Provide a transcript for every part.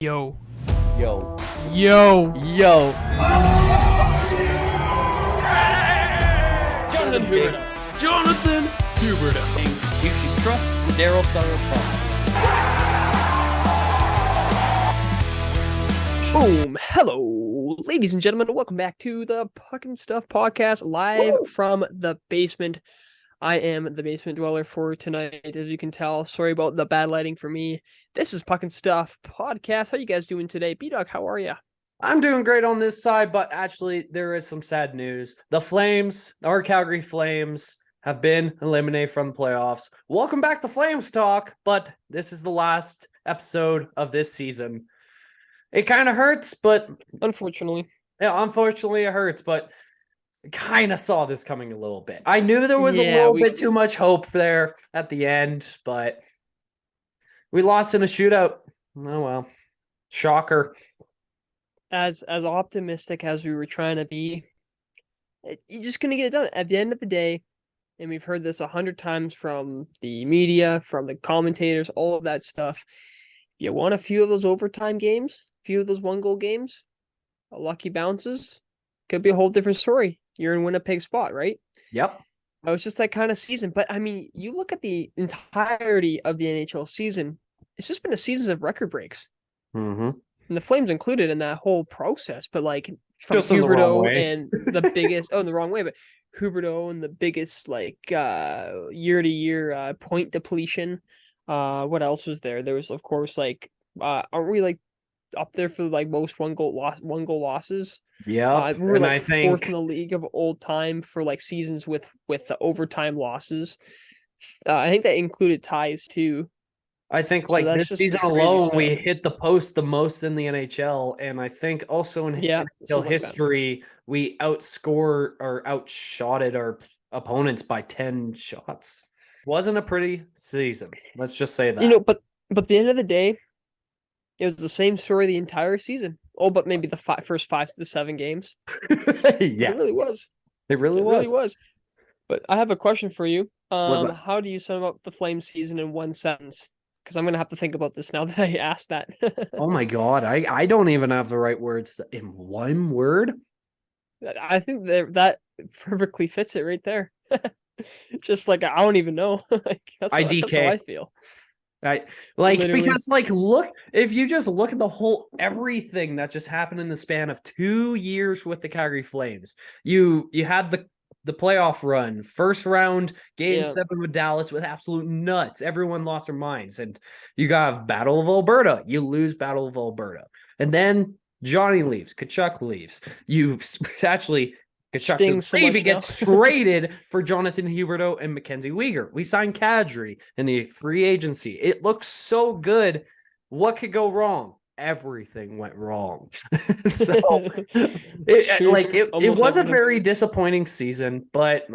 Yo. Yo. Yo. Yo. Jonathan Huberto. Jonathan Huberto. You should trust the Daryl Sutter process. Boom. Hello, ladies and gentlemen. Welcome back to the Puck and Stuff podcast live from the basement. I am the basement dweller for tonight, as you can tell. Sorry about the bad lighting for me. This is Puck and Stuff podcast. How you guys doing today? B-Dog, how are you? I'm doing great on this side, but actually there is some sad news. The Flames, our Calgary Flames, have been eliminated from the playoffs. Welcome back to Flames Talk, but this is the last episode of this season. It kind of hurts, but Unfortunately. Yeah, unfortunately it hurts, but kind of saw this coming a little bit. I knew there was a little bit too much hope there at the end, but we lost in a shootout. Oh well. Shocker. As optimistic as we were trying to be, you're just going to get it done. At the end of the day, and we've heard this 100 times from the media, from the commentators, all of that stuff. You won a few of those overtime games, a few of those one-goal games, lucky bounces, could be a whole different story. You're in Winnipeg spot, right? Yep. It was just that kind of season. But, I mean, you look at the entirety of the NHL season, it's just been a season of record breaks. Mm-hmm. And the Flames included in that whole process. But, like, from Just in the wrong Huberto way. and the biggest – oh, in the wrong way. But Huberto and the biggest, like, year-to-year point depletion. What else was there? There was, of course, like, aren't we, like, up there for, like, most one-goal losses? Yeah, We were and like I think fourth in the league of old time for like seasons with the overtime losses. I think that included ties too. like So that's this just season crazy alone, we stuff. hit the post the most in the NHL, and I think also in Yeah, NHL something like that. history, we outscored or outshotted our opponents by 10 shots. Wasn't a pretty season. Let's just say that. But at the end of the day, it was the same story the entire season. Oh, but maybe the first 5 to 7 games. Yeah, It really was. it really It really was. was. But I have a question for you. What's that? How do you sum up the Flames season in one sentence? Because I'm gonna have to think about this now that I asked that. Oh my God, I don't even have the right words in one word. I think that perfectly fits it right there. Just like I don't even know. Like that's how I feel. Literally. Because look, if you just look at the whole everything that just happened in the span of 2 years with the Calgary Flames. You had the playoff run, first round, game 7 with Dallas with absolute nuts. Everyone lost their minds. And you got Battle of Alberta. You lose Battle of Alberta. And then Johnny leaves. Tkachuk leaves. Tkachuk gets traded for Jonathan Huberto and Mackenzie Weegar. We signed Kadri in the free agency. It looks so good. What could go wrong? Everything went wrong. So it was a very disappointing season, but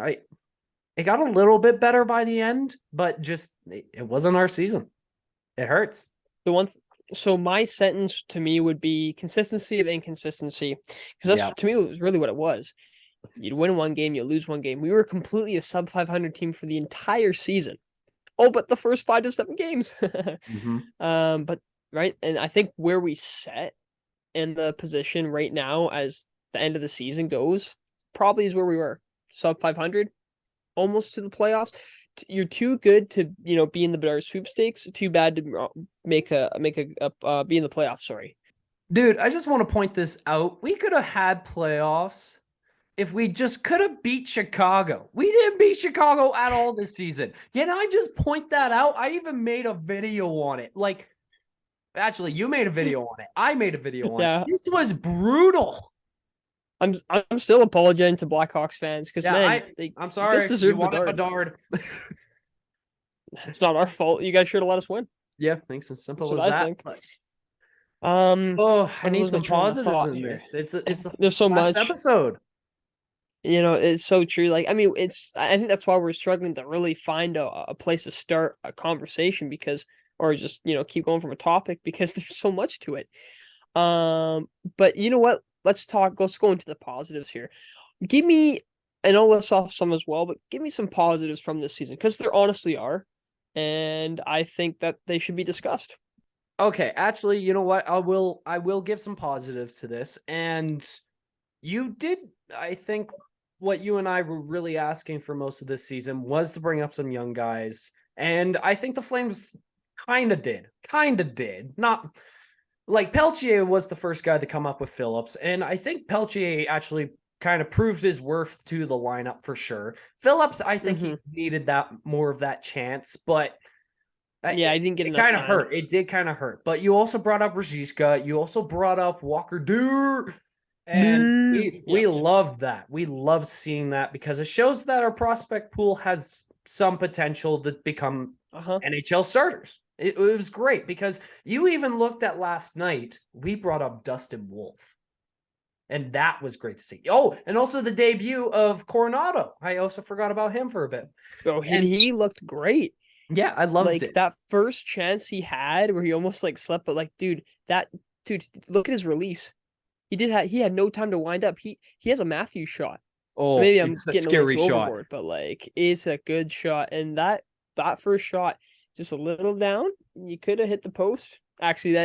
it got a little bit better by the end, but just it wasn't our season. It hurts. So my sentence to me would be consistency of inconsistency, because that's to me was really what it was. You'd win one game, you lose one game. We were completely a sub 500 team for the entire season. Oh, but the first 5 to 7 games. But right, and I think where we set in the position right now as the end of the season goes, probably is where we were. Sub 500, almost to the playoffs. You're too good to be in the Bedard sweepstakes. Too bad to be in the playoffs. Sorry, dude. I just want to point this out. We could have had playoffs if we just could have beat Chicago. We didn't beat Chicago at all this season. Can I just point that out? I even made a video on it. Actually, you made a video on it. I made a video on it. This was brutal. I'm still apologizing to Blackhawks fans because I'm sorry. You wanted Bedard. It's not our fault. You guys should have let us win. Yeah, thanks. As simple as that. I need some positives in this. It's there's so much episode. It's so true. I think that's why we're struggling to really find a place to start a conversation or just keep going from a topic because there's so much to it. But you know what? Let's go into the positives here. Give me, and I'll list off some as well, but give me some positives from this season because there honestly are, and I think that they should be discussed. Okay, actually, you know what? I will give some positives to this. And you did, I think what you and I were really asking for most of this season was to bring up some young guys. And I think the Flames kind of did. Kind of did. Not like Peltier was the first guy to come up with Phillips. And I think Peltier actually kind of proved his worth to the lineup for sure. Phillips, I think he needed that more of that chance, but Yeah, I didn't get it enough kind of time. hurt. It did kind of hurt. But you also brought up Rajishka. You also brought up Walker Duur. And we Yep. love that. We love seeing that because it shows that our prospect pool has some potential to become NHL starters. It was great because you even looked at last night. We brought up Dustin Wolf. And that was great to see. Oh, and also the debut of Coronado. I also forgot about him for a bit. Oh, he looked great. Yeah, I loved Like it. that first chance he had where he almost like slept, but like, dude, look at his release. He had no time to wind up. He has a Matthews shot. Oh, Maybe I'm it's a getting a little scary too shot. overboard, but like it's a good shot. And that first shot, just a little down, you could have hit the post. Actually,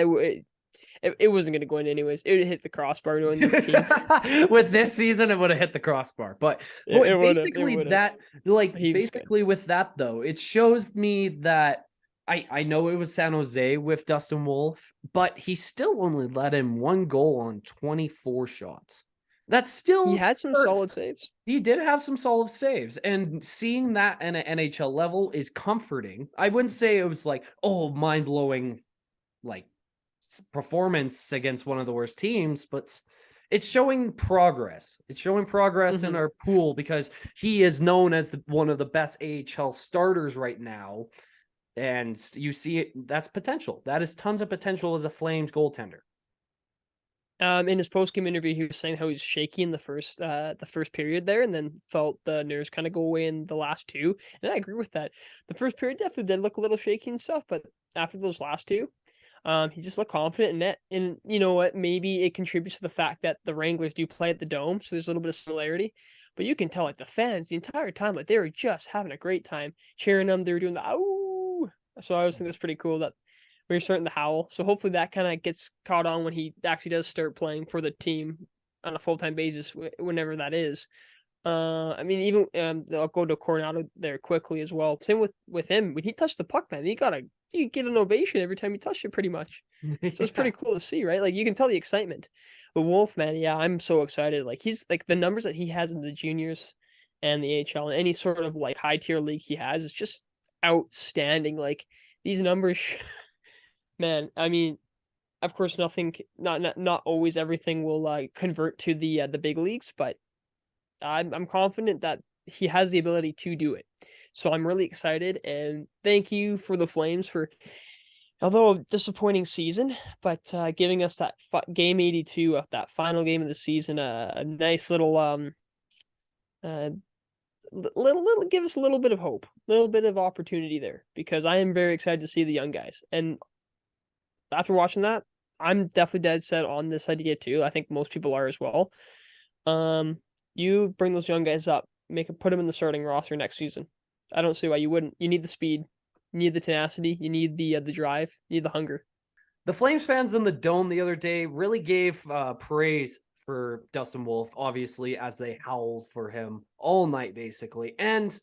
it wasn't going to go in anyways. It would have hit the crossbar knowing this team. With this season, it would have hit the crossbar. But It would have. basically that, like, He was good. basically with that though, it shows me that I know it was San Jose with Dustin Wolf, but he still only let in 1 goal on 24 shots. That's He still had some hurt. solid saves. He did have some solid saves, and seeing that in an NHL level is comforting. I wouldn't say it was like, oh, mind blowing, like performance against one of the worst teams, but it's showing progress. It's showing progress in our pool because he is known as one of the best AHL starters right now. And you see it, that's potential. That is tons of potential as a Flames goaltender. In his post-game interview, he was saying how he's shaky in the first period there, and then felt the nerves kind of go away in the last two. And I agree with that. The first period definitely did look a little shaky and stuff, but after those last two, he just looked confident in net. And you know what? Maybe it contributes to the fact that the Wranglers do play at the Dome, so there's a little bit of similarity. But you can tell, like the fans, the entire time, like they were just having a great time cheering them. They were doing the "ow." So I always think that's pretty cool that we're starting to howl. So hopefully that kind of gets caught on when he actually does start playing for the team on a full-time basis, whenever that is. I mean, even I'll go to Coronado there quickly as well. Same with him. When he touched the puck, man, you get an ovation every time he touched it, pretty much. So it's pretty cool to see, right? Like you can tell the excitement. But Wolf, man, yeah, I'm so excited. Like he's like the numbers that he has in the juniors and the AHL and any sort of like high tier league he has is just outstanding. Like these numbers, man. I mean, of course, not always everything will convert to the big leagues, but I'm confident that he has the ability to do it. So I'm really excited, and thank you for the Flames for, although a disappointing season, but giving us that game 82 of that final game of the season, a nice little uh little give us a little bit of hope, a little bit of opportunity there, because I am very excited to see the young guys. And after watching that, I'm definitely dead set on this idea too. I think most people are as well. Um, you bring those young guys up, put them in the starting roster next season. I don't see why you wouldn't. You need the speed, you need the tenacity, you need the drive, you need the hunger. The Flames fans in the Dome the other day really gave praise for Dustin Wolf, obviously, as they howled for him all night, basically. And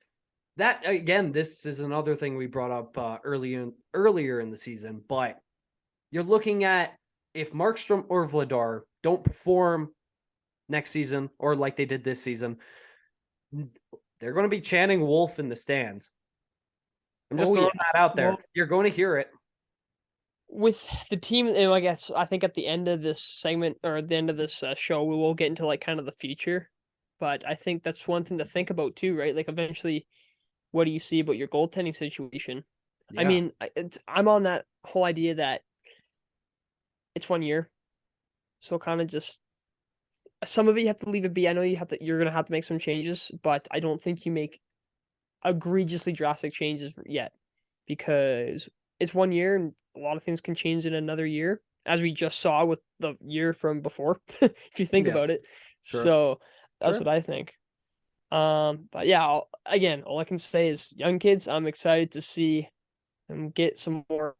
that, again, this is another thing we brought up earlier in the season, but you're looking at if Markstrom or Vladar don't perform next season or like they did this season, they're going to be chanting Wolf in the stands. I'm just throwing that out there. Well, you're going to hear it. With the team, and I think at the end of this segment or at the end of this show, we will get into like kind of the future. But I think that's one thing to think about too, right? Like eventually, what do you see about your goaltending situation? Yeah. I mean, I'm on that whole idea that it's 1 year, so kind of just some of it you have to leave it be. I know you're gonna have to make some changes, but I don't think you make egregiously drastic changes yet, because it's 1 year and a lot of things can change in another year, as we just saw with the year from before, if you think about it. Sure. So that's what I think. But yeah, all I can say is young kids, I'm excited to see them get some more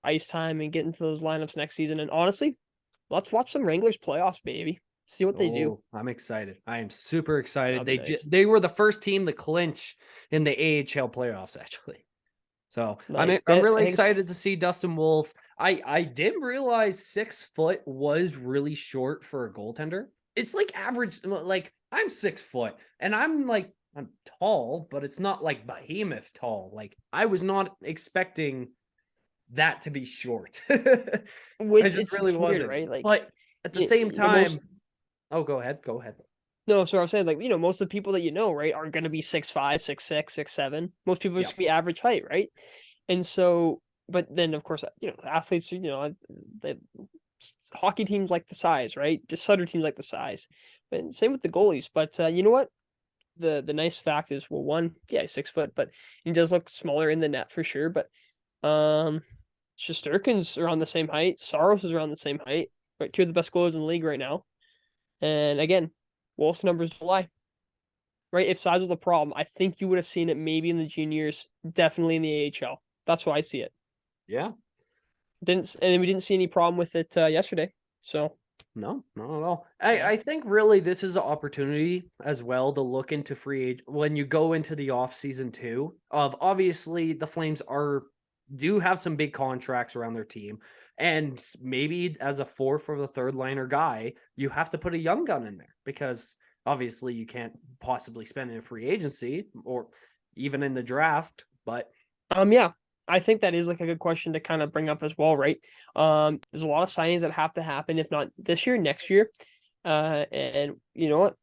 ice time and get into those lineups next season. And honestly, let's watch some Wranglers playoffs, baby. See what they do. I'm excited. I am super excited. Nice. They were the first team to clinch in the AHL playoffs, actually. So I'm really excited to see Dustin Wolf. I didn't realize 6 foot was really short for a goaltender. It's like average. Like I'm 6 foot, and I'm tall, but it's not like behemoth tall. Like I was not expecting that to be short. Which it's really wasn't, right? Like, but at the same time, go ahead. No, so I'm saying, most of the people that right, aren't going to be 6'5", 6'6", 6'7". Most people are just going to be average height, right? And so, but then, of course, athletes, the hockey teams like the size, right? Just Sutter teams like the size. But same with the goalies. But you know what? The nice fact is, well, one, yeah, 6 foot, but he does look smaller in the net for sure. But Shesterkin's around the same height. Saros is around the same height. Right, 2 of the best goalies in the league right now. And again, Wolf's numbers don't lie. Right? If size was a problem, I think you would have seen it maybe in the juniors, definitely in the AHL. That's why I see it. Yeah. We didn't see any problem with it yesterday. So no, not at all. I think really this is an opportunity as well to look into free agent when you go into the off season too. Of obviously the Flames do have some big contracts around their team, and maybe as a fourth or the third liner guy, you have to put a young gun in there because obviously you can't possibly spend in free agency or even in the draft. But yeah, I think that is like a good question to kind of bring up as well, right? There's a lot of signings that have to happen, if not this year, next year. And you know what?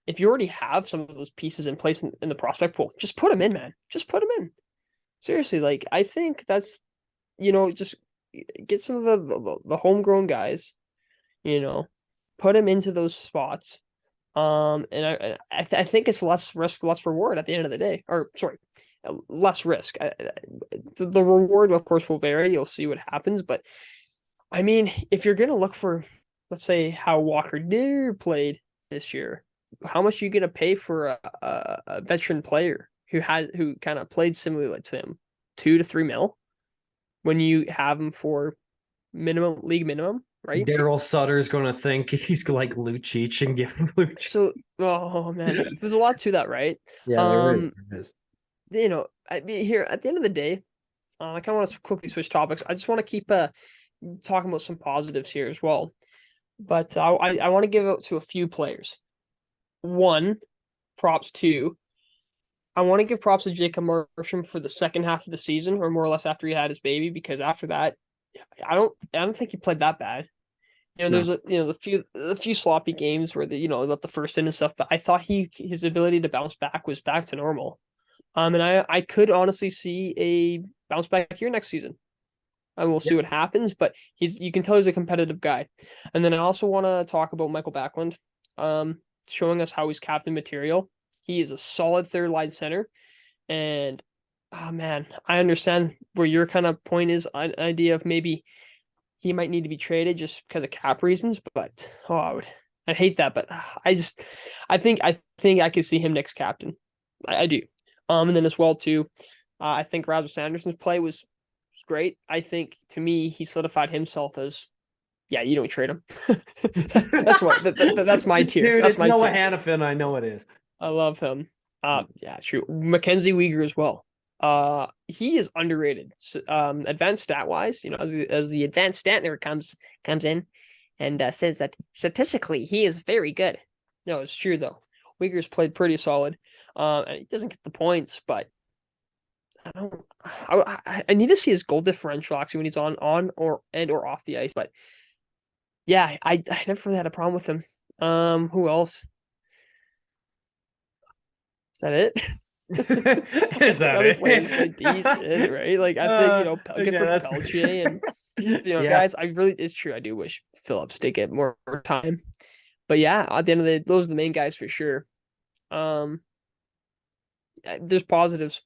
If you already have some of those pieces in place in the prospect pool, just put them in, man. Just put them in. Seriously, like I think that's, just get some of the homegrown guys, put them into those spots. And I think it's less risk, less reward at the end of the day. Or sorry, less risk. The reward, of course, will vary. You'll see what happens. But I mean, if you're gonna look for, let's say, how Walker Deer played this year, how much are you gonna pay for a veteran player who kind of played similarly to him, 2 to 3 mil, when you have him for league minimum, right? Daryl Sutter's going to think he's like Lucic and give him Lucic. So, oh man, there's a lot to that, right? Yeah, there is. I mean, here at the end of the day, I kind of want to quickly switch topics. I just want to keep talking about some positives here as well. But I want to give out to a few players. 1, props to. I want to give props to Jacob Markstrom for the second half of the season, or more or less after he had his baby, because after that, I don't think he played that bad. There's a few sloppy games where left the first in and stuff, but I thought his ability to bounce back was back to normal. And I could honestly see a bounce back here next season. And we'll see what happens, but you can tell he's a competitive guy. And then I also want to talk about Michael Backlund, showing us how he's captain material. He is a solid third line center. And oh man, I understand where your kind of point is, an idea of maybe he might need to be traded just because of cap reasons, but I'd hate that. But I think I could see him next captain. I do. And then as well too, I think Rasmus Anderson's play was great. I think to me he solidified himself as, yeah, you don't trade him. That's that's my tier. Dude, that's it's Noah Hannafin. I know it is. I love him. Yeah, true. Mackenzie Weegar as well. He is underrated. Advanced stat wise, as the advanced stat nerd comes in and says that statistically he is very good. No, it's true though. Uyghur's played pretty solid. And he doesn't get the points, but I need to see his goal differential actually when he's on or off the ice. But yeah, I never had a problem with him. Who else? Is that it? Is that it? Played decent, right? Like I think good for Peltier and guys. It's true. I do wish Phillips did get more time, but yeah, at the end of the day, those are the main guys for sure. There's positives.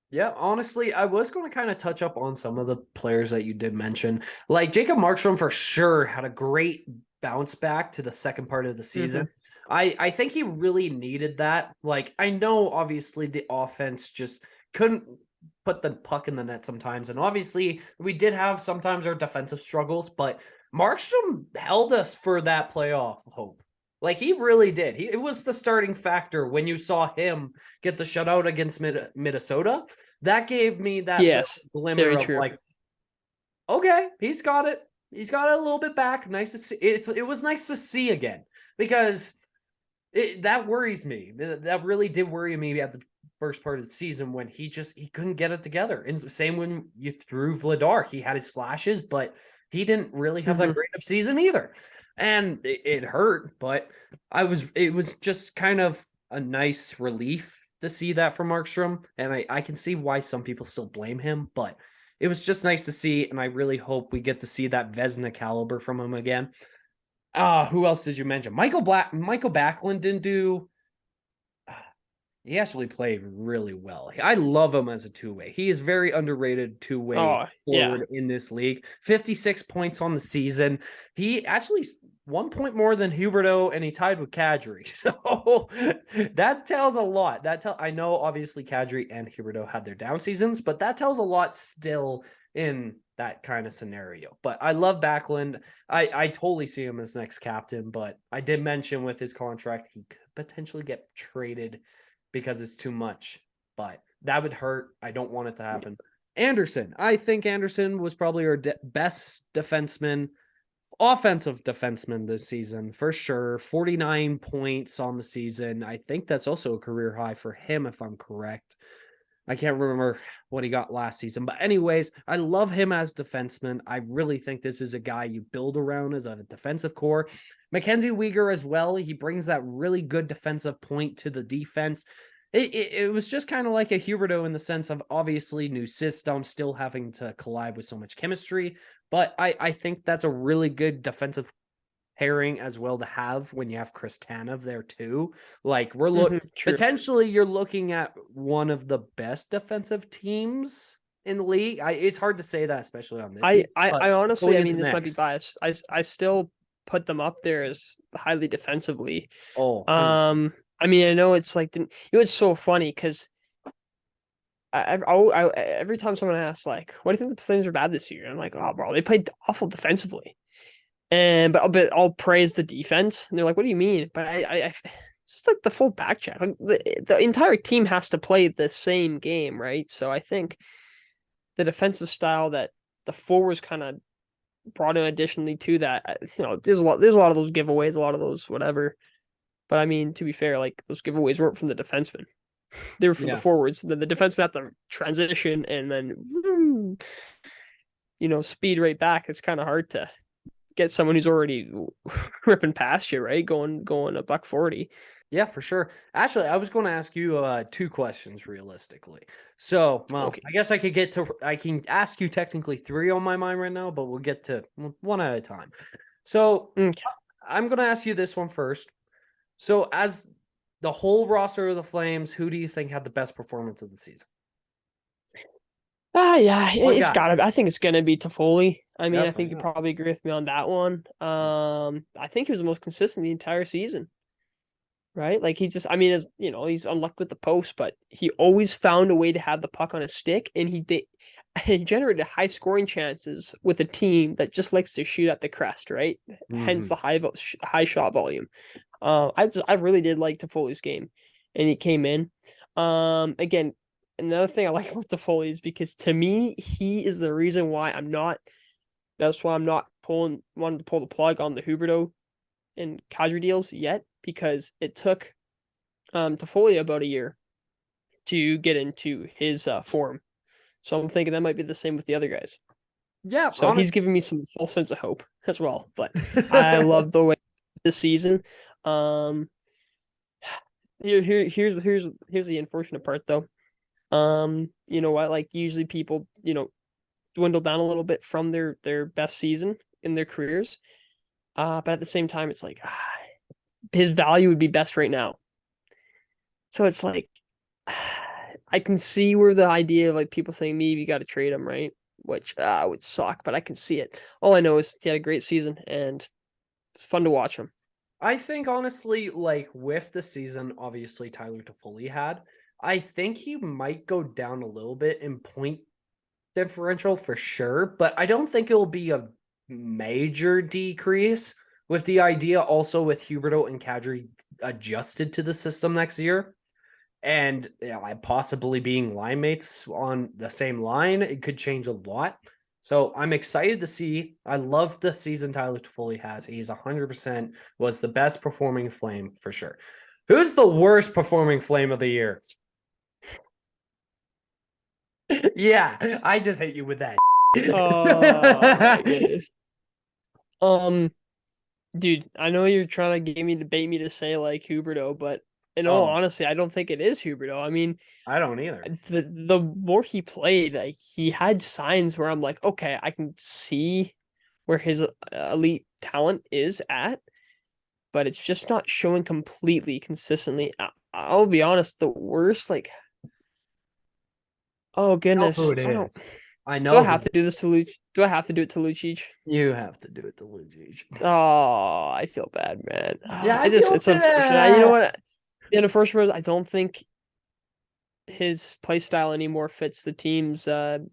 Yeah, honestly, I was going to kind of touch up on some of the players that you did mention. Like Jacob Markstrom for sure had a great bounce back to the second part of the season. Mm-hmm. I think he really needed that. Like, I know obviously the offense just couldn't put the puck in the net sometimes. And obviously, we did have sometimes our defensive struggles, but Markstrom held us for that playoff hope. Like, he really did. It was the starting factor when you saw him get the shutout against Minnesota. That gave me that Yes, glimmer very of true. like, okay, he's got it. He's got it a little bit back. Nice to see. It was nice to see again, because that worries me. That really did worry me at the first part of the season when he couldn't get it together. And same when you threw Vladar. He had his flashes, but he didn't really have that great of season either. And it hurt, but it was just kind of a nice relief to see that from Markstrom. And I can see why some people still blame him, but it was just nice to see. And I really hope we get to see that Vezina caliber from him again. Who else did you mention? Michael Backlund didn't do. He actually played really well. I love him as a two-way. He is very underrated two-way forward in this league. 56 points on the season. He actually 1 point more than Huberdeau, and he tied with Kadri. So that tells a lot. I know obviously Kadri and Huberdeau had their down seasons, but that tells a lot still in that kind of scenario. But I love Backlund. I totally see him as next captain, but I did mention with his contract, he could potentially get traded because it's too much, but that would hurt. I don't want it to happen. Anderson. I think Anderson was probably our best offensive defenseman this season, for sure. 49 points on the season. I think that's also a career high for him, if I'm correct. I can't remember what he got last season. But anyways, I love him as defenseman. I really think this is a guy you build around as a defensive core. Mackenzie Weegar as well. He brings that really good defensive point to the defense. It was just kind of like a Huberdeau in the sense of obviously new system, still having to collide with so much chemistry. But I think that's a really good defensive pairing as well to have when you have Chris Tanev there too. Like we're potentially you're looking at one of the best defensive teams in the league. It's hard to say that, especially on this. I honestly, I mean, this might be biased. I still put them up there as highly defensively. I mean, I know it's like it's so funny because every time someone asks like, "What do you think the Flames are bad this year?" I'm like, "Oh, bro, they played awful defensively." But I'll praise the defense, and they're like, "What do you mean?" But it's just like the full back check. Like the entire team has to play the same game, right? So I think the defensive style that the forwards kind of brought in additionally to that, there's a lot of those giveaways, a lot of those whatever. But I mean, to be fair, like those giveaways weren't from the defensemen; they were from the forwards. Then the defensemen had to transition and then, speed right back. It's kind of hard to get someone who's already ripping past you, right? Going $140. Yeah, for sure. Actually, I was going to ask you two questions realistically. So, okay. I guess I can ask you technically three on my mind right now, but we'll get to one at a time. So, I'm going to ask you this one first. So, as the whole roster of the Flames, who do you think had the best performance of the season? Yeah, it's got to. I think it's gonna be Toffoli. I mean, I think you probably agree with me on that one. I think he was the most consistent the entire season. Right? Like he just, I mean, he's unlucky with the post, but he always found a way to have the puck on his stick, and he generated high scoring chances with a team that just likes to shoot at the crest, right? Hence the high shot volume. I really did like Toffoli's game, and he came in. Again, another thing I like about Toffoli is because to me, he is the reason why that's why I'm not wanting to pull the plug on the Huberdeau and Kadri deals yet, because it took Toffoli about a year to get into his form. So I'm thinking that might be the same with the other guys. Yeah. So he's giving me some false sense of hope as well. But I love the way this season. Here's the unfortunate part though. You know what? Like usually people, dwindle down a little bit from their best season in their careers. But at the same time, it's like his value would be best right now. So it's like I can see where the idea of like people saying maybe you got to trade him, right? Which would suck, but I can see it. All I know is he had a great season and it's fun to watch him. I think honestly, like with the season, obviously Tyler Toffoli had, I think he might go down a little bit in point differential for sure, but I don't think it'll be a major decrease, with the idea also with Huberto and Kadri adjusted to the system next year. And possibly being line mates on the same line, it could change a lot. So I'm excited to see. I love the season Tyler Toffoli has. He's 100% was the best performing Flame for sure. Who's the worst performing Flame of the year? Yeah, I just hate you with that. Oh my goodness. Dude, I know you're trying to get me to bait me to say like Huberto, but in all honesty, I don't think it is Huberto. I mean, I don't either. The more he played, like he had signs where I'm like, okay, I can see where his elite talent is at, but it's just not showing completely consistently. I'll be honest, the worst, like, oh I know who goodness, it I don't. is. I Do I know have to do this to Luch? Do I have to do it to Lucic? you have to do it to Luigi. Oh, I feel bad, man. Yeah, I feel It's unfortunate. You know bad. what? In the first round, I don't think his play style anymore fits the team's or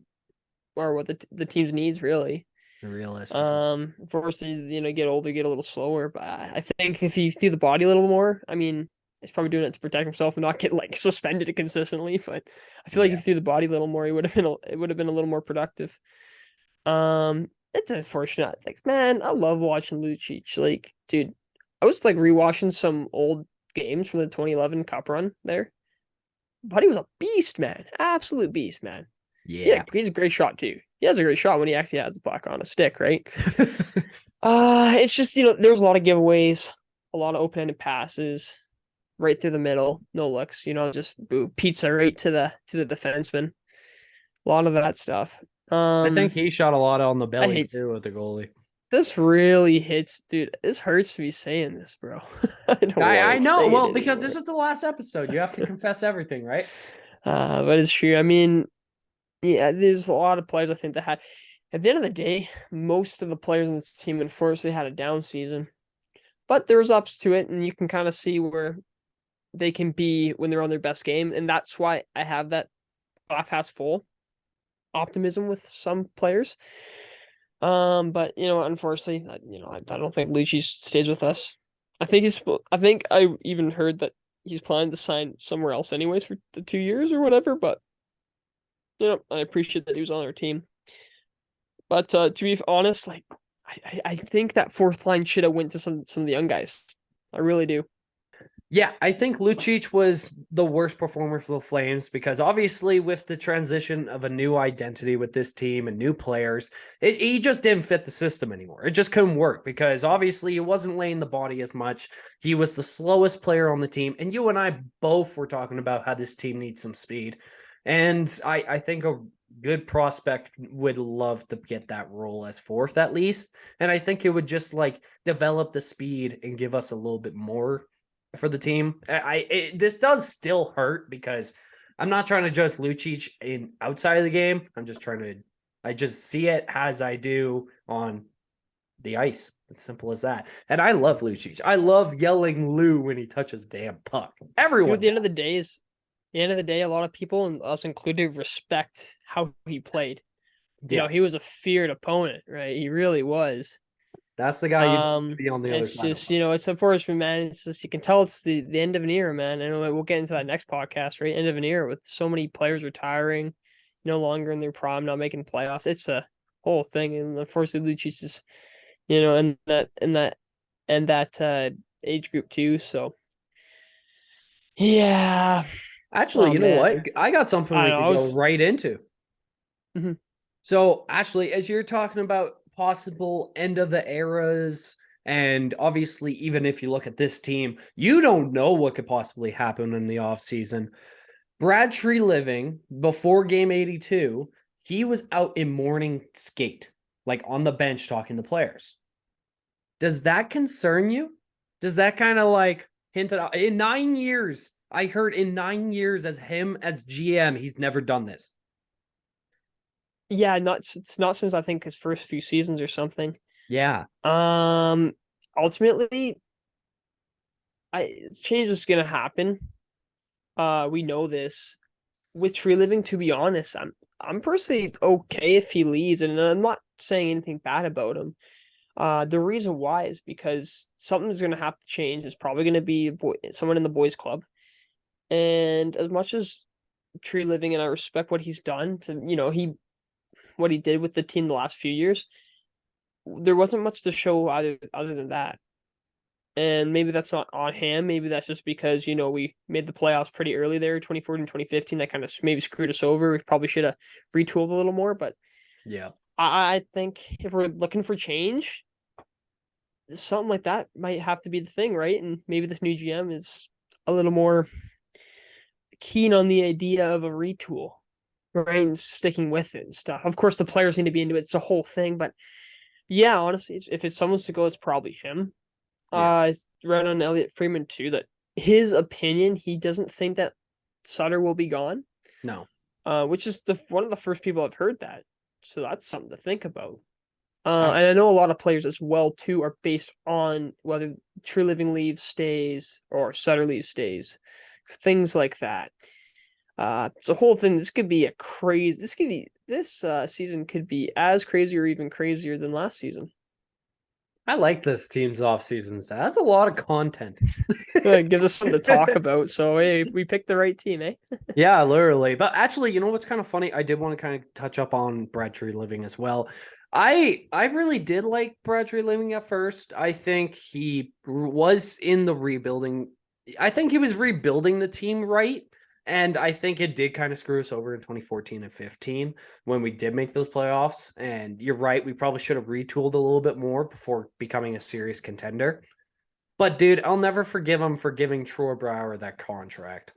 what the team's needs really. Realistically. Unfortunately, get older, get a little slower. But I think if he threw the body a little more, I mean, he's probably doing it to protect himself and not get like suspended consistently. But I feel like if Yeah. he threw the body a little more, he would have been it would have been a little more productive. It's unfortunate. Like, man, I love watching Lucic. Like, dude, I was like rewatching some old games from the 2011 Cup run there. But he was a beast, man. Absolute beast, man. Yeah, Yeah. he's a great shot too. He has a great shot when he actually has the puck on a stick, right? It's just, there's a lot of giveaways, a lot of open-ended passes, right through the middle, no looks, just pizza right to the defenseman. A lot of that stuff. I think he shot a lot on the I belly hate too with the goalie. this really hits, dude. This hurts me saying this, bro. I don't want I to know. say it Well, because this anymore. is the last episode. You have to confess everything, right? But it's true. I mean, yeah, there's a lot of players I think that had. At the end of the day, most of the players in this team unfortunately had a down season, but there was ups to it, and you can kind of see where they can be when they're on their best game, and that's why I have that glass half full optimism with some players. But unfortunately, I don't think Lucci stays with us. I think I even heard that he's planning to sign somewhere else anyways for the 2 years or whatever. But I appreciate that he was on our team. But to be honest, like I think that fourth line should have went to some of the young guys. I really do. Yeah, I think Lucic was the worst performer for the Flames because obviously with the transition of a new identity with this team and new players, he just didn't fit the system anymore. It just couldn't work because obviously he wasn't laying the body as much. He was the slowest player on the team. And you and I both were talking about how this team needs some speed. And I think a good prospect would love to get that role as fourth at least. And I think it would just like develop the speed and give us a little bit more for the team. This does still hurt because I'm not trying to judge Lucic in outside of the game. I just see it as I do on the ice. It's simple as that. And I love Lucic. I love yelling Lou when he touches damn puck. Everyone. At the end of the day a lot of people, and us included, respect how he played. Yeah. He was a feared opponent, right? He really was. That's the guy you want to be on the other It's side just, of. it's unfortunate, man. It's just you can tell it's the end of an era, man. And we'll get into that next podcast, right? End of an era with so many players retiring, no longer in their prime, not making playoffs. It's a whole thing, and unfortunately, Lucci's just, and that age group too. So, yeah. Actually, Oh you know what? man, I got something I we don't know. could I go was. right into. Mhm. So, Ashley, as you're talking about possible end of the eras, and obviously, even if you look at this team, you don't know what could possibly happen in the offseason. Brad Tree Living, before game 82, he was out in morning skate, like on the bench talking to players. Does that concern you? Does that kind of like hint at in 9 years? I heard in 9 years as him as GM, he's never done this. Yeah, it's not since I think his first few seasons or something. Yeah. Ultimately, change is gonna happen. we know this. With Tree Living, to be honest, I'm personally okay if he leaves, and I'm not saying anything bad about him. The reason why is because something's going to have to change. It's probably going to be someone in the boys' club. And as much as Tree Living, and I respect what he's done to, what he did with the team the last few years, there wasn't much to show other than that. And maybe that's not on him. Maybe that's just because, we made the playoffs pretty early there, 2014, 2015. That kind of maybe screwed us over. We probably should have retooled a little more. But yeah, I think if we're looking for change, something like that might have to be the thing, right? And maybe this new GM is a little more keen on the idea of a retool, right? And sticking with it and stuff. Of course, the players need to be into it. It's a whole thing. But yeah, honestly, if it's someone's to go, it's probably him. yeah. I read on Elliot Freeman too that his opinion, he doesn't think that Sutter will be gone. No. Which is one of the first people I've heard that. So that's something to think about. And I know a lot of players as well too are based on whether True Living leaves, stays, or Sutter leaves, stays, things like that. It's a whole thing. This could be this season could be as crazy or even crazier than last season. I like this team's off season. That's a lot of content. It gives us something to talk about. So hey, we picked the right team, eh? Yeah, literally. But actually, you know what's kind of funny? I did want to kind of touch up on Brad Tree Living as well. I really did like Brad Tree Living at first. I think he was in the rebuilding. I think he was rebuilding the team right. And I think it did kind of screw us over in 2014 and 15 when we did make those playoffs. And you're right, we probably should have retooled a little bit more before becoming a serious contender. But dude, I'll never forgive him for giving Troy Brower that contract.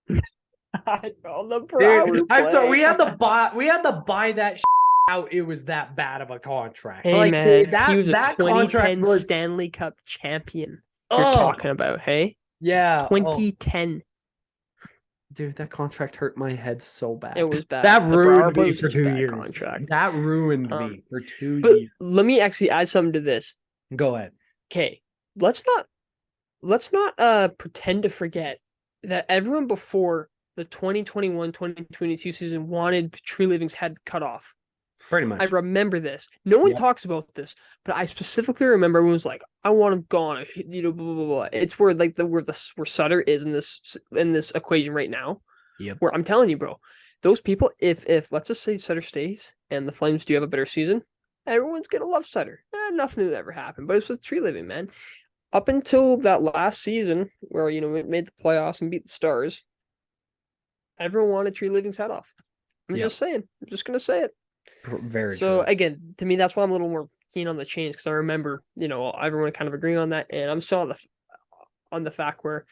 On the Brower I'm sorry, play. we had to buy that out. It was that bad of a contract. Hey Like man, dude, he was a that contract 2010 was Stanley Cup champion. You're talking about, hey? yeah. 2010. Dude, that contract hurt my head so bad. It was bad. That The Brower ruined play me was for such a 2 bad years. contract. That ruined me for 2 But years. let me actually add something to this. Go ahead. Okay, let's not pretend to forget that everyone before the 2021-2022 season wanted Tree Living's head cut off. Pretty I much. remember this. No one talks about this, but I specifically remember everyone was like, "I want him gone." Blah, blah, blah, blah. It's where where Sutter is in this equation right now. Yep. Where I'm telling you, bro, those people, if let's just say Sutter stays and the Flames do have a better season, everyone's gonna love Sutter. Nothing would ever happen, but it's with Tree Living, man. Up until that last season, where we made the playoffs and beat the Stars, everyone wanted Tree Living's head off. I'm just saying. I'm just gonna say it. Very So true. again, to me, that's why I'm a little more keen on the change because I remember, everyone kind of agreeing on that, and I'm still on the fact where,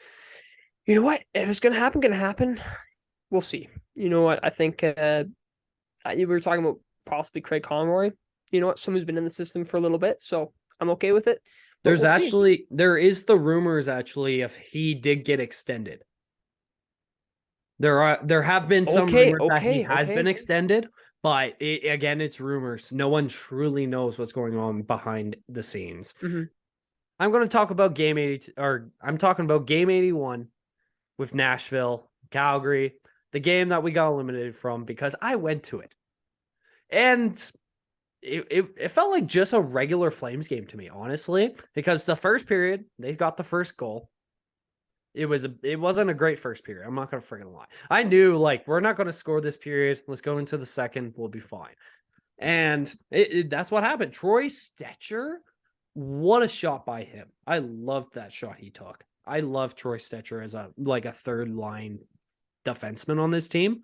you know what, if it's gonna happen. We'll see. You know what, I think we were talking about possibly Craig Conroy. You know what, someone who's been in the system for a little bit, so I'm okay with it. There is the rumors actually if he did get extended. There have been some rumors that he has been extended, but again, it's rumors. No one truly knows what's going on behind the scenes. Mm-hmm. I'm going to talk about game 80, or I'm talking about game 81 with Nashville, Calgary, the game that we got eliminated from because I went to it. And it felt like just a regular Flames game to me, honestly, because the first period, they got the first goal. It wasn't a great first period. I'm not going to freaking lie. I knew we're not going to score this period. Let's go into the second. We'll be fine. And that's what happened. Troy Stecher, what a shot by him. I loved that shot he took. I love Troy Stecher as a third line defenseman on this team.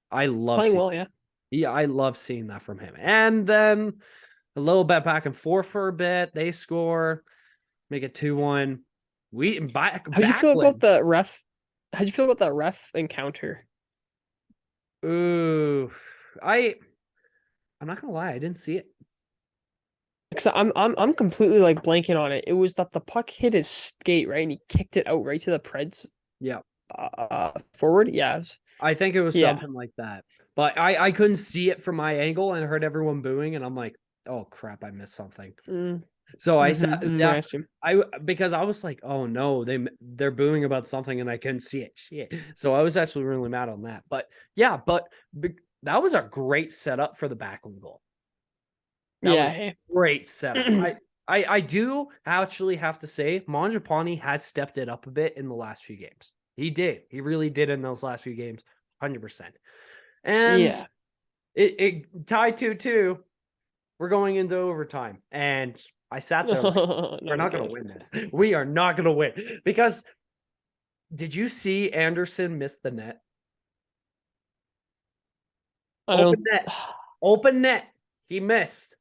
I love playing well, yeah. Yeah, I love seeing that from him. And then a little bit back and forth for a bit. They score, make it 2-1. How'd you feel about the ref? How'd you feel about that ref encounter? Ooh, I'm not gonna lie, I didn't see it. Because I'm completely blanking on it. It was that the puck hit his skate, right, and he kicked it out right to the Preds. Yeah. Forward, yeah. I think it was something like that. But I couldn't see it from my angle and heard everyone booing, and I'm like, oh crap, I missed something. So I said I see. because I was like, oh no, they're booing about something and I couldn't see it. Shit. So I was actually really mad on that. But yeah, that was a great setup for the Backlund goal. That was Hey. a great setup. I do actually have to say Mangiapane has stepped it up a bit in the last few games. He did. He really did in those last few games, 100%. And Yeah. it tied 2-2. We're going into overtime. And I sat there like, we're not going to win this. We are not going to win. Because did you see Anderson miss the net? Open net. Open net. He missed.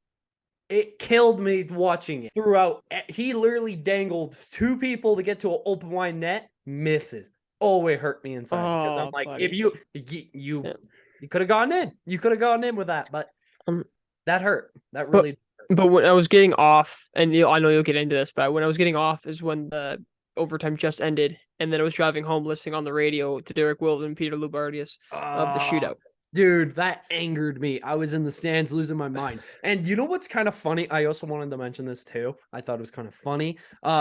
It killed me watching it throughout. He literally dangled two people to get to an open wide net. Misses. Oh, it hurt me inside because I'm like, buddy. If you could have gone in. You could have gone in with that, but that hurt. That really hurt. But when I was getting off, and I know you'll get into this, but when I was getting off is when the overtime just ended, and then I was driving home listening on the radio to Derek Wills and Peter Lubardius of the shootout. Dude, that angered me. I was in the stands losing my mind. And you know what's kind of funny? I also wanted to mention this too. I thought it was kind of funny.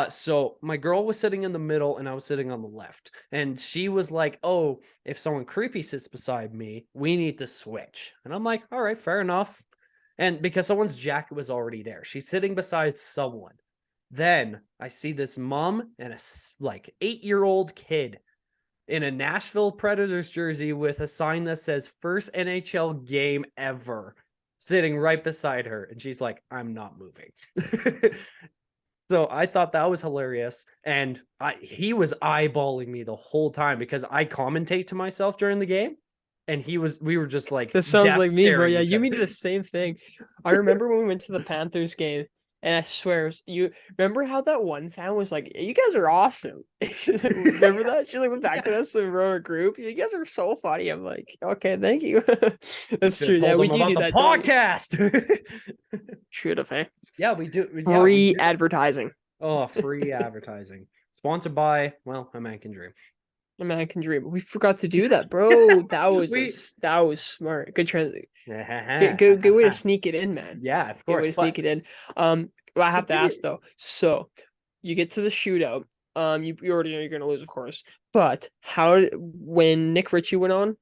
So my girl was sitting in the middle and I was sitting on the left. And she was like, oh, if someone creepy sits beside me, we need to switch. And I'm like, all right, fair enough. And because someone's jacket was already there, she's sitting beside someone. Then I see this mom and a 8-year-old kid in a Nashville Predators jersey with a sign that says first NHL game ever sitting right beside her. And she's like, I'm not moving. So I thought that was hilarious. And he was eyeballing me the whole time because I commentate to myself during the game. And we were just like, this sounds like me, bro. Yeah, you did the same thing. I remember when we went to the Panthers game. And I swear, you remember how that one fan was like, "You guys are awesome." Remember that? She went back to us and wrote a group. You guys are so funny. I'm like, okay, thank you. That's true. Yeah, we do that podcast. Should have, hey? Yeah, we do. Free advertising. Oh, free advertising. Sponsored by, well, a man can dream. A man can dream. We forgot to do that, bro. That was smart. Good transition. Good way to sneak it in, man. Yeah, of course. Good way to sneak it in. I have to ask though. So you get to the shootout. You already know you're gonna lose, of course. But when Nick Ritchie went on,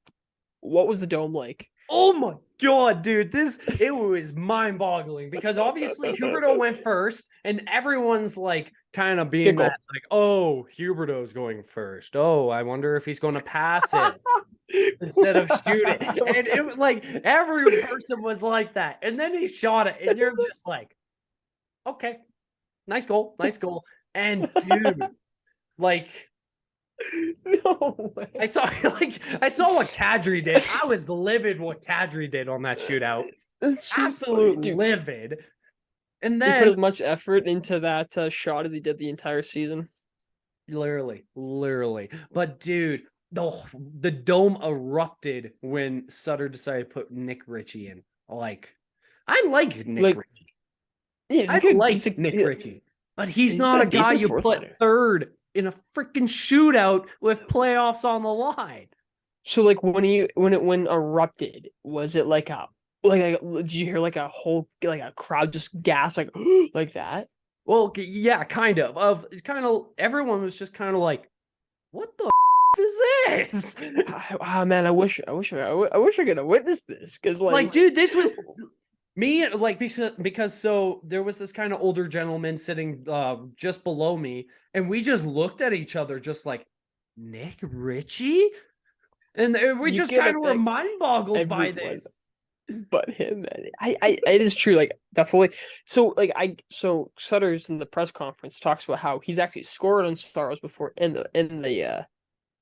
what was the dome like? Oh my god, dude! It was mind-boggling because obviously Huberdeau went first, and everyone's like kind of being that, like, oh, Huberdeau's going first. Oh, I wonder if he's going to pass it instead of shoot it. And it was like every person was like that, and then he shot it, and you're just like, okay, nice goal. And dude, like, no way. I saw what Kadri did. I was livid what Kadri did on that shootout. Absolutely livid. And then he put as much effort into that shot as he did the entire season. Literally. But dude, the dome erupted when Sutter decided to put Nick Ritchie in. Like, I like Nick Ritchie. Yeah, I like Nick Ritchie, but he's not a guy you put third in a freaking shootout with playoffs on the line. So like when it erupted, was it like did you hear like a whole a crowd just gasp like like that? Well, yeah, kind of. Everyone was just kind of like, what the is this? Man, I wish I could have witnessed this because like dude, this was me, like, because so there was this kind of older gentleman sitting just below me, and we just looked at each other just like, Nick Ritchie? And we just kind of were mind-boggled by this. But him, man. It is true, like, definitely. So, so Sutter's in the press conference talks about how he's actually scored on Stars before in the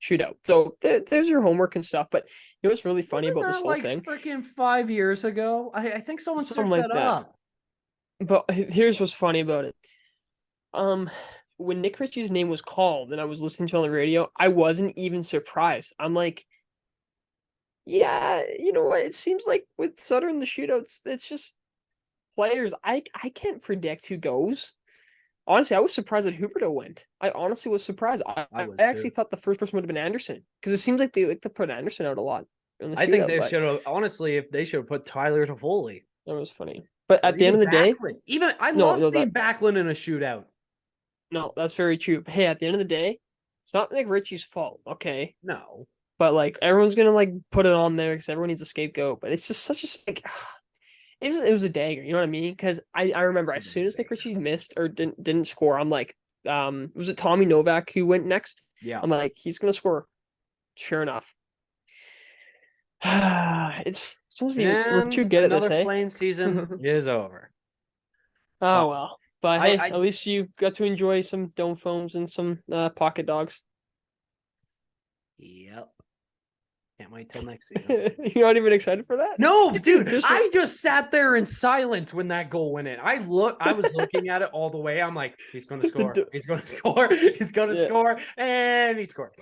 shootout. So there's your homework and stuff. But it was really funny about this whole thing. Freaking 5 years ago, I think someone set that up. But here's what's funny about it. When Nick Ritchie's name was called and I was listening to it on the radio, I wasn't even surprised. I'm like, yeah, you know what? It seems like with Sutter in the shootouts, it's just players. I can't predict who goes. Honestly, I was surprised that Huberdeau went. I honestly was surprised. I actually thought the first person would have been Anderson because it seems like they like to put Anderson out a lot. I think they should have, honestly, if they should have put Tyler Toffoli. That was funny. But Or at the end even of the day, Backlund. Even I no, love no, seeing Backlund in a shootout. no, that's very true. But hey, at the end of the day, it's not like Richie's fault, okay? No. But like everyone's gonna like put it on there because everyone needs a scapegoat. But it's just such a like it was a dagger, you know what I mean? Because I remember as soon as Nick Ritchie missed or didn't score, I'm like, was it Tommy Novak who went next? Yeah. I'm like, he's gonna score. Sure enough. It's almost even we're too And good at this, another hey? flame season is over. Oh But well. But hey, I at least you got to enjoy some dome foams and some pocket dogs. yep. Can't wait till next season. You're not even excited for that? No, dude, There's I just sat there in silence when that goal went in. I was looking at it all the way. I'm like, he's gonna score. He's gonna score. He's gonna yeah. score. And he scored.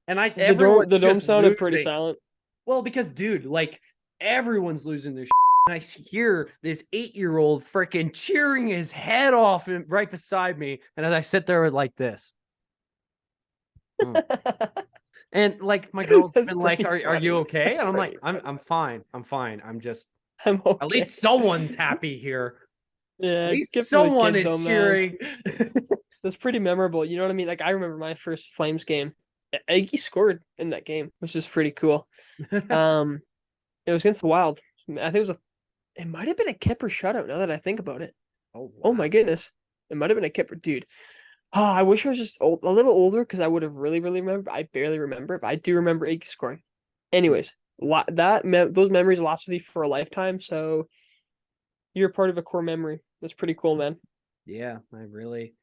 And The everyone's dome just sounded pretty losing. silent. Well, because dude, like everyone's losing their shit. And I hear this 8-year-old freaking cheering his head off right beside me. And as I sit there like this. And like my girl's been like, "Are you okay?" And I'm like, "I'm fine. I'm fine. I'm just I'm okay. At least someone's happy here. Yeah, At least good for the someone kid, is though, man. cheering." That's pretty memorable. You know what I mean? Like I remember my first Flames game. Eggy scored in that game, which is pretty cool. It was against the Wild. I think it might have been a Kipper shutout now that I think about it. Oh, Oh my goodness. It might have been a Kipper, dude. Oh, I wish I was just a little older because I would have really, really remembered. I barely remember, but I do remember Iggy scoring. Anyways, those memories last with you for a lifetime. So you're part of a core memory. That's pretty cool, man. Yeah,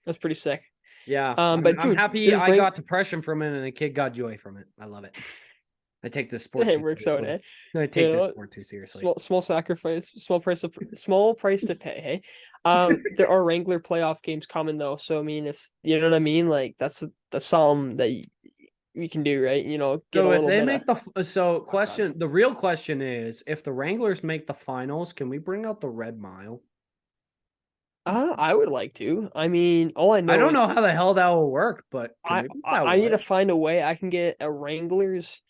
That's pretty sick. Yeah, But I'm dude, happy I got depression from it and a kid got joy from it. I love it. I take this sport it too works out, seriously. eh? I take this sport too seriously. Small sacrifice, small price to pay. Hey, there are Wrangler playoff games coming though, so I mean, if you know what I mean, like that's something that we can do, right? You know, get So a if little they bit make of. the real question is, if the Wranglers make the finals, can we bring out the Red Mile? I would like to. I mean, all I know I don't is know how the hell that will work, but can we make that I need to work? find a way I can get a Wranglers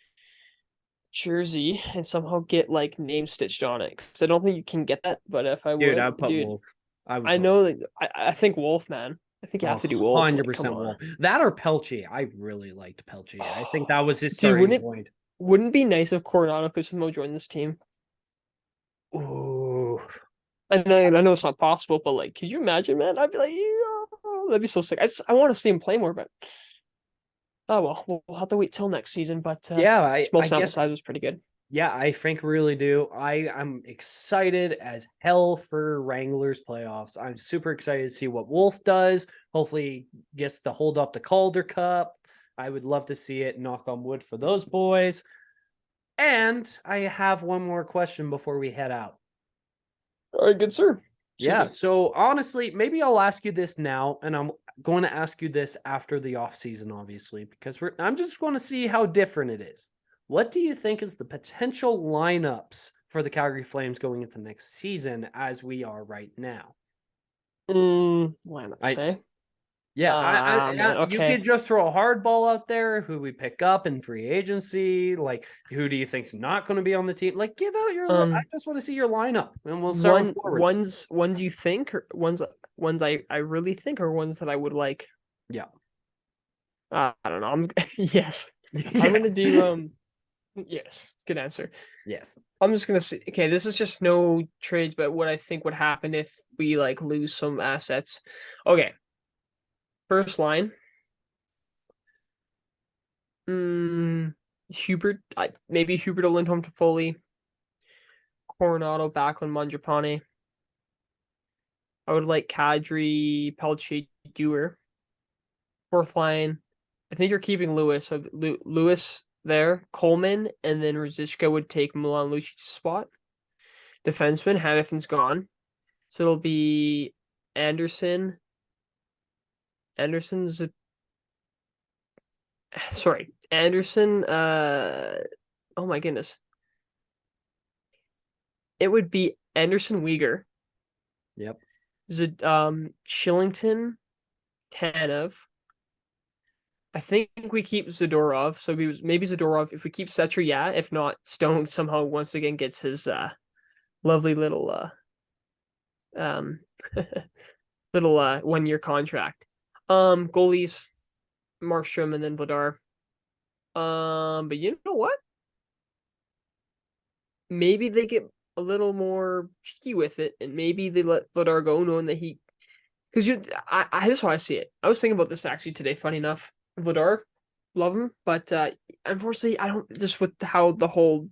jersey and somehow get like name stitched on it. Because I don't think you can get that, but if I Dude, would, I'd put dude, Wolf. I would I put Wolf. know that I think Wolf, man. I think you have to do Wolf. Like, come 100% on. Wolf. That or Pelche. I really liked Pelche. I think that was his Dude, starting point. wouldn't it be nice if Coronado could somehow join this team? Ooh. I know it's not possible, but like, could you imagine, man? I'd be like, yeah, that'd be so sick. I want to see him play more, but oh well, we'll have to wait till next season. But Yeah, small I sample get size was pretty good. Yeah, I think really do. I'm excited as hell for Wranglers playoffs. I'm super excited to see what Wolf does. Hopefully gets to hold up the Calder Cup. I would love to see it, knock on wood for those boys. And I have one more question before we head out. All right, good sir. Yeah, so honestly, maybe I'll ask you this now, and I'm going to ask you this after the off season, obviously, because I'm just going to see how different it is. What do you think is the potential lineups for the Calgary Flames going into next season as we are right now? Lineup, say. Man, You okay. could just throw a hard ball out there. Who we pick up in free agency? Like, who do you think's not going to be on the team? Like, give out your. I just want to see your lineup, and we'll start with forwards. Ones you think, or ones I really think, or ones that I would like. Yeah. I don't know. Yes. Yes. I'm gonna do yes. Good answer. Yes. I'm just gonna say, okay, this is just no trades, but what I think would happen if we like lose some assets. Okay. First line. Hubert, maybe Hubert or Lindholm to Foley. Coronado, Backlund, Mangiapane. I would like Kadri, Pelche, Dewar. Fourth line. I think you're keeping Lewis. So Lewis there, Coleman, and then Ruzicka would take Milan Lucic's spot. Defenseman, Hannafin's gone. So it'll be Anderson. Anderson. Oh my goodness. It would be Anderson Weegar. Yep. Shillington, Tanev. I think we keep Zadorov. So maybe Zadorov. If we keep Setcher, yeah. If not, Stone somehow once again gets his lovely little um little 1 year contract. Goalies, Markstrom and then Vladar. But you know what? Maybe they get a little more cheeky with it, and maybe they let Vladar go, knowing that he, because this is how I see it. I was thinking about this actually today. Funny enough, Vladar, love him, but unfortunately, I don't, just with how the whole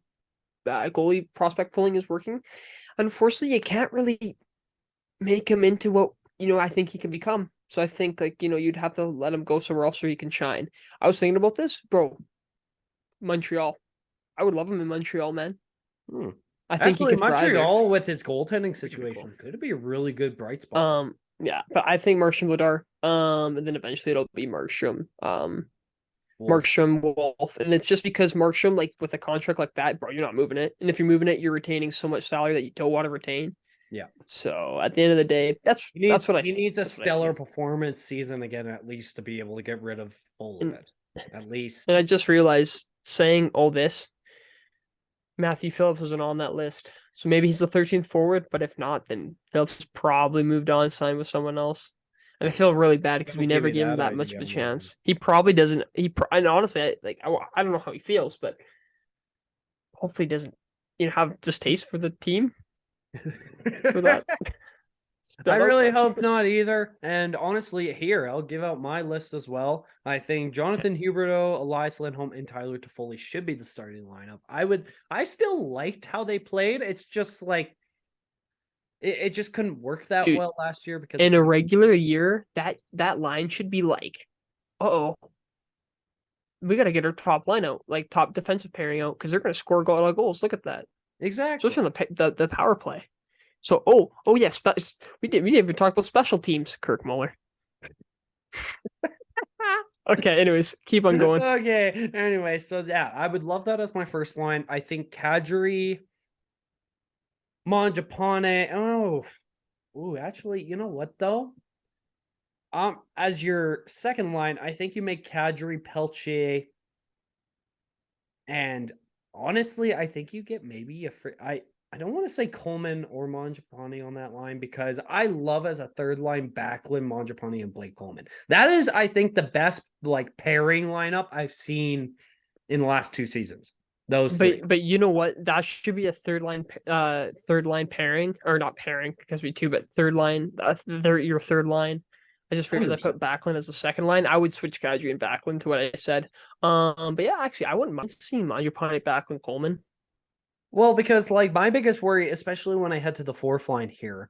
goalie prospect pulling is working. Unfortunately, you can't really make him into what I think he can become. So I think you'd have to let him go somewhere else so he can shine. I was thinking about this, bro. Montreal. I would love him in Montreal, man. I think he Actually, could thrive there. Montreal with his goaltending Could be cool. situation could be a really good bright spot. Yeah, but I think Markstrom Vladar. And then eventually it'll be Markstrom. Wolf. Markstrom Wolf, and it's just because Markstrom, like with a contract like that, bro, you're not moving it, and if you're moving it, you're retaining so much salary that you don't want to retain. Yeah. So at the end of the day, that's what I see. He needs a That's what I stellar see. performance season again, at least, to be able to get rid of all of it. At least. And I just realized, saying all this, Matthew Phillips wasn't on that list. So maybe he's the 13th forward, but if not, then Phillips probably moved on, signed with someone else. And I feel really bad because we never gave him that much of a chance. He probably doesn't. And honestly, I don't know how he feels, but hopefully he doesn't have distaste for the team for that. I really hope not either. And honestly, here, I'll give out my list as well. I think Jonathan Huberdeau, Elias Lindholm, and Tyler Toffoli should be the starting lineup. I still liked how they played. It's just like it just couldn't work that well last year because in a regular year, that line should be like, we got to get our top line out, like top defensive pairing out, because they're going to score a lot of goals. Look at that, exactly, especially on the power play. So, yes, we didn't even talk about special teams, Kirk Muller. Okay, anyways, keep on going. Okay, anyway, so yeah, I would love that as my first line. I think Kadri, Mangiapane. Actually, you know what though? As your second line, I think you make Kadri, Pelche, and honestly, I think you get maybe I don't want to say Coleman or Mangiapane on that line because I love as a third line Backlund, Mangiapane, and Blake Coleman. That is, I think, the best pairing lineup I've seen in the last 2 seasons. Those three. But you know what? That should be a third line pairing, or not pairing because we two, but third line. They're your third line. I just realized 100%. I put Backlund as the second line. I would switch Kadri and Backlund to what I said. But yeah, actually, I wouldn't mind seeing Mangiapane, Backlund, Coleman. Well, because my biggest worry, especially when I head to the fourth line here,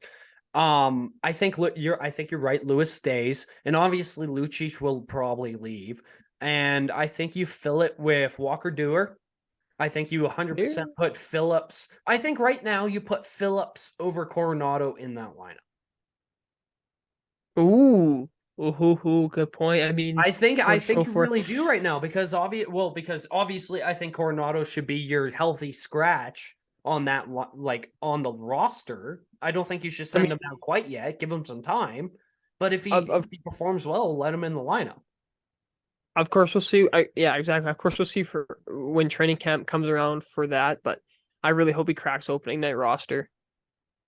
I think you're right. Lewis stays, and obviously Lucic will probably leave, and I think you fill it with Walker Duehr. I think you 100% put Phillips. I think right now you put Phillips over Coronado in that lineup. Ooh, good point. I mean, I think you really do right now because obviously I think Coronado should be your healthy scratch on that on the roster. I don't think you should send him down quite yet. Give him some time, but if he performs well, let him in the lineup. Of course, we'll see. Yeah, exactly. Of course, we'll see for when training camp comes around for that. But I really hope he cracks opening night roster.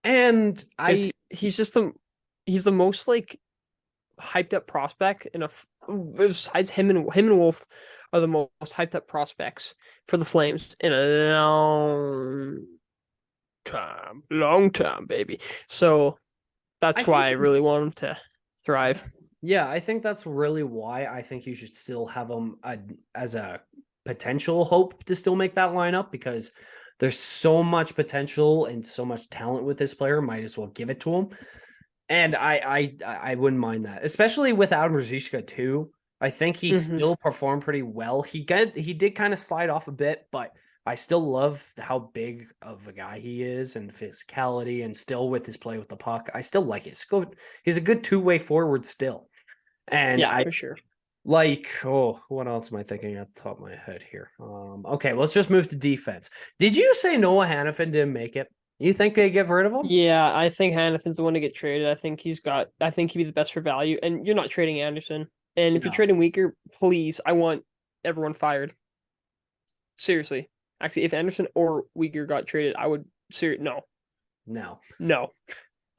And he's the most hyped up prospect besides him and Wolf are the most hyped up prospects for the Flames in a long time, baby. So that's why I really want him to thrive. Yeah, I think that's really why I think you should still have him as a potential hope to still make that lineup because there's so much potential and so much talent with this player. Might as well give it to him. And I wouldn't mind that, especially with Adam Ruzicka too. I think he still performed pretty well. He did kind of slide off a bit, but I still love how big of a guy he is and physicality and still with his play with the puck. I still like it. He's a good two-way forward still. And yeah, for sure. What else am I thinking at the top of my head here? Okay, let's just move to defense. Did you say Noah Hannafin didn't make it? You think they get rid of him? Yeah, I think Hannafin's the one to get traded. I think he'd be the best for value. And you're not trading Anderson. And if you're trading Weaker, please, I want everyone fired. Seriously. Actually, if Anderson or Weaker got traded, I would no.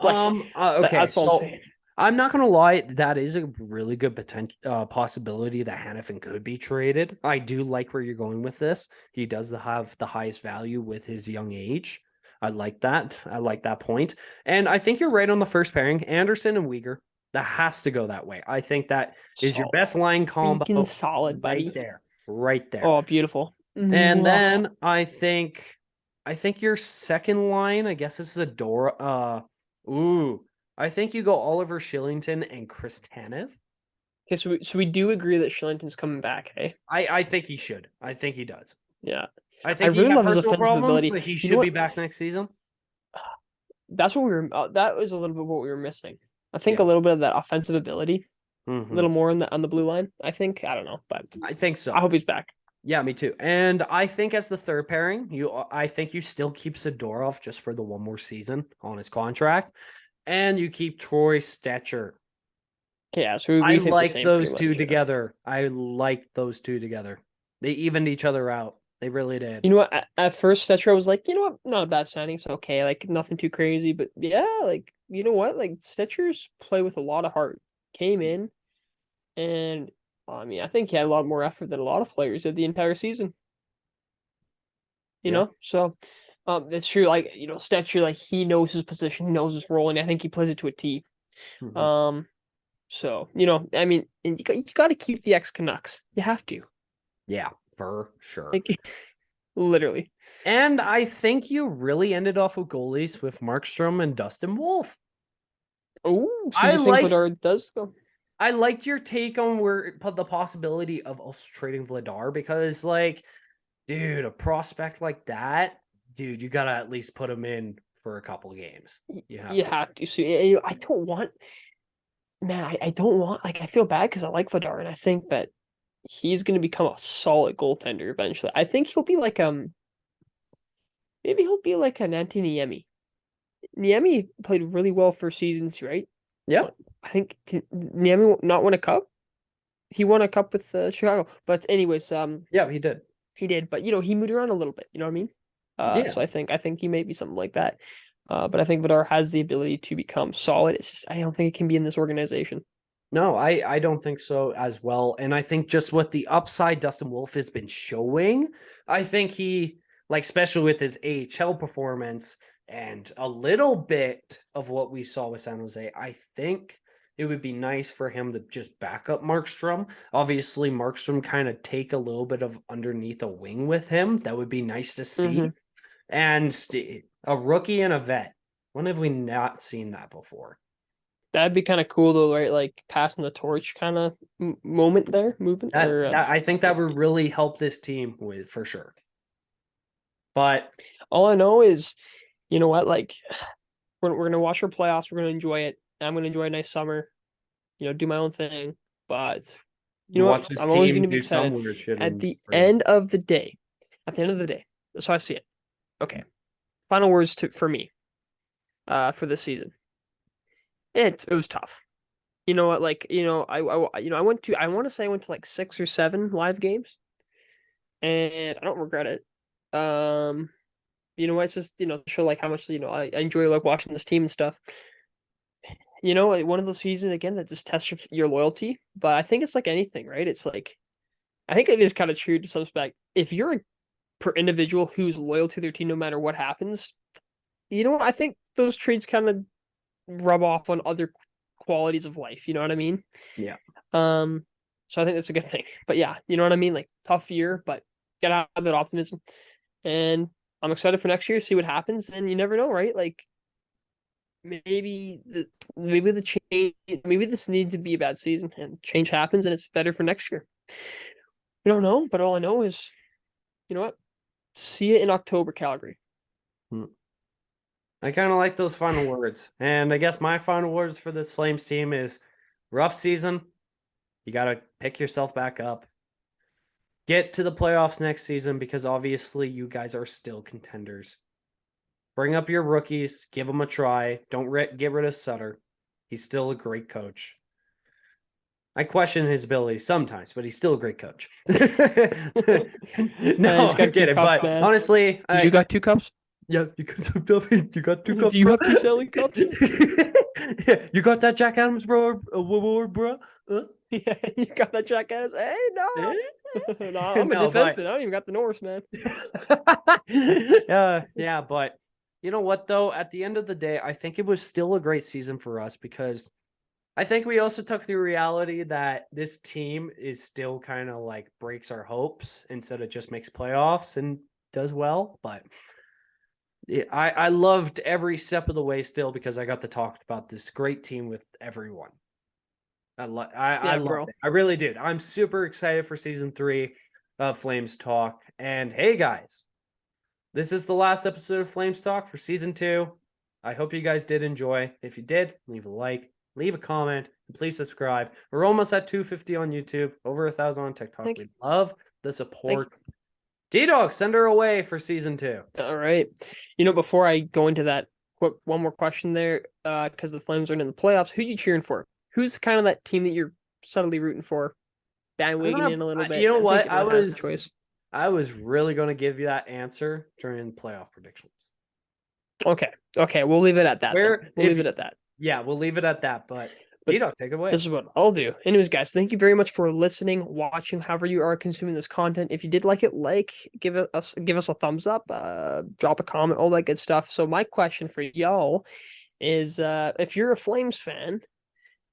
Like Okay, that's all I'm so saying. I'm not gonna lie, that is a really good potential possibility that Hannafin could be traded. I do like where you're going with this. He does have the highest value with his young age. I like that. I like that point. And I think you're right on the first pairing, Anderson and Uyghur. That has to go that way. I think that is your Solid. best line combo Freaking solid, right buddy. there. Right there. Oh, beautiful. And Mwah. then I think your second line, I guess this is a Dora. I think you go Oliver Shillington and Chris Tanev. Okay, so we do agree that Shillington's coming back, hey? I think he should. I think he does. Yeah. I I think he really had love his personal offensive problems, ability. but he You know should be what? back next season. That's what we were. That was a little bit what we were missing. I think Yeah. a little bit of that offensive ability, a Mhm. little more on the blue line. I think. I don't know, but I think I so. hope he's back. Yeah, me too. And I think as the third pairing, I think you still keep Zadorov just for the one more season on his contract, and you keep Troy Stetcher. Okay, yeah. So I we think the like same pretty those two much. Yeah. together. I like those two together. They evened each other out. They really did. You know what? At first, Stetcher was like, you know what, not a bad signing. It's okay, like nothing too crazy. But yeah, like you know what, like Stetcher's play with a lot of heart. Came in, and I mean, I think he had a lot more effort than a lot of players did the entire season. You Yeah. know, so it's true. Like Stetcher, like he knows his position, he knows his role, and I think he plays it to a T. Mhm. Um, so I mean, and you got to keep the ex Canucks. You have to, Yeah, for sure. like, literally. And I think you really ended off with goalies with Markstrom and Dustin Wolf. Oh, so I you think like Bedard does go? I liked your take on where the possibility of us trading Vladar because, like, dude, a prospect like that, dude, you gotta at least put him in for a couple games. You have You to. have to. So I don't want, man. I don't want. Like I feel bad because I like Vidar, and I think that he's going to become a solid goaltender eventually. I think he'll be like maybe he'll be like an Antti Niemi. Niemi played really well for seasons, right? Yep. I think Niemi not won a cup. He won a cup with Chicago, but anyways, Yeah, he did. he did. But he moved around a little bit. You know what I mean? Yeah. So I think he may be something like that. But I think Vidar has the ability to become solid. It's just I don't think it can be in this organization. No, I don't think so as well. And I think just what the upside Dustin Wolf has been showing, I think he, like, especially with his AHL performance and a little bit of what we saw with San Jose, I think it would be nice for him to just back up Markstrom. Obviously, Markstrom kind of take a little bit of underneath a wing with him. That would be nice to see. Mm-hmm. And a rookie and a vet. When have we not seen that before? That'd be kind of cool though, right? Like passing the torch kind of moment there, movement or That I think that would really help this team with for sure. But all I know is, you know what? Like we're gonna watch our playoffs. We're gonna enjoy it. I'm gonna enjoy a nice summer. Do my own thing. But you know watch what? this I'm always team gonna be do some excited. weird shit At in the spring. end of the day, at the end of the day, that's how I see it. Okay. Final words for me. For this season. It was tough. You know what? Like I want to say I went to like 6 or 7 live games, and I don't regret it. You know what? It's just to show like how much I enjoy like watching this team and stuff. Like, one of those seasons again that just tests your loyalty. But I think it's like anything, right? It's like I think it is kind of true to some respect. If you're a per individual who's loyal to their team no matter what happens, I think those traits kind of rub off on other qualities of life. You know what I mean? Yeah. So I think that's a good thing. But yeah, you know what I mean? Like tough year, but gotta have that optimism. And I'm excited for next year, see what happens. And you never know, right? Like maybe the change, maybe this needs to be a bad season and change happens and it's better for next year. We don't know, but all I know is, you know what? See you in October, Calgary. I kind of like those final words. And I guess my final words for this Flames team is rough season. You got to pick yourself back up. Get to the playoffs next season because obviously you guys are still contenders. Bring up your rookies, give them a try. Don't get rid of Sutter. He's still a great coach. I question his ability sometimes, but he's still a great coach. No, He's got I'm kidding. cups, But man. honestly, You got 2 cups? Yeah, you got some W's. You got 2 cups. Do you bro. have 2 Stanley Cups? Yeah, you got that Jack Adams, bro? Award, bro? Huh? Yeah, you got that Jack Adams. Hey, no. Eh? No, I'm a No, but defenseman. I don't even got the Norris, man. yeah, but you know what though? At the end of the day, I think it was still a great season for us because I think we also took the reality that this team is still kind of like breaks our hopes instead of just makes playoffs and does well. But yeah, I loved every step of the way still because I got to talk about this great team with everyone. I Yeah, loved bro. it. I really did. I'm super excited for season 3 of Flames Talk. And hey guys, this is the last episode of Flames Talk for season 2. I hope you guys did enjoy. If you did, leave a like, leave a comment, and please subscribe. We're almost at 250 on YouTube, over 1,000 on TikTok. Thank We you. love the support. D-Dog, send her away for season 2. All right. Before I go into that, one more question there, because the Flames aren't in the playoffs, who you cheering for? Who's kind of that team that you're subtly rooting for? Bandwagon in a little bit. You know I what? think everyone has a choice. I was really going to give you that answer during playoff predictions. Okay. We'll leave it at that. We'll leave it at that. Yeah, we'll leave it at that. But D-Dog, take it away. This is what I'll do. Anyways, guys, thank you very much for listening, watching, however you are consuming this content. If you did like it, give us a thumbs up, drop a comment, all that good stuff. So my question for y'all is, if you're a Flames fan,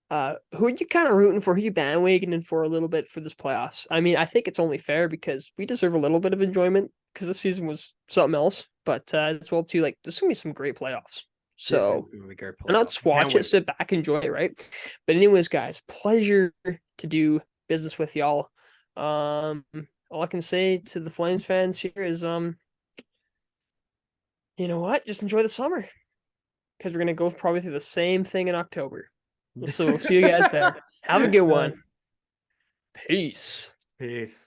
who are you kind of rooting for? Who are you bandwagoning for a little bit for this playoffs? I mean, I think it's only fair because we deserve a little bit of enjoyment because this season was something else. But as well too, like there's gonna be some great playoffs. So and let's watch it, sit back, enjoy it, right? But anyways, guys, pleasure to do business with y'all. All I can say to the Flames fans here is, you know what? Just enjoy the summer because we're gonna go probably through the same thing in October. So we'll see you guys there. Have a good one. Peace. Peace.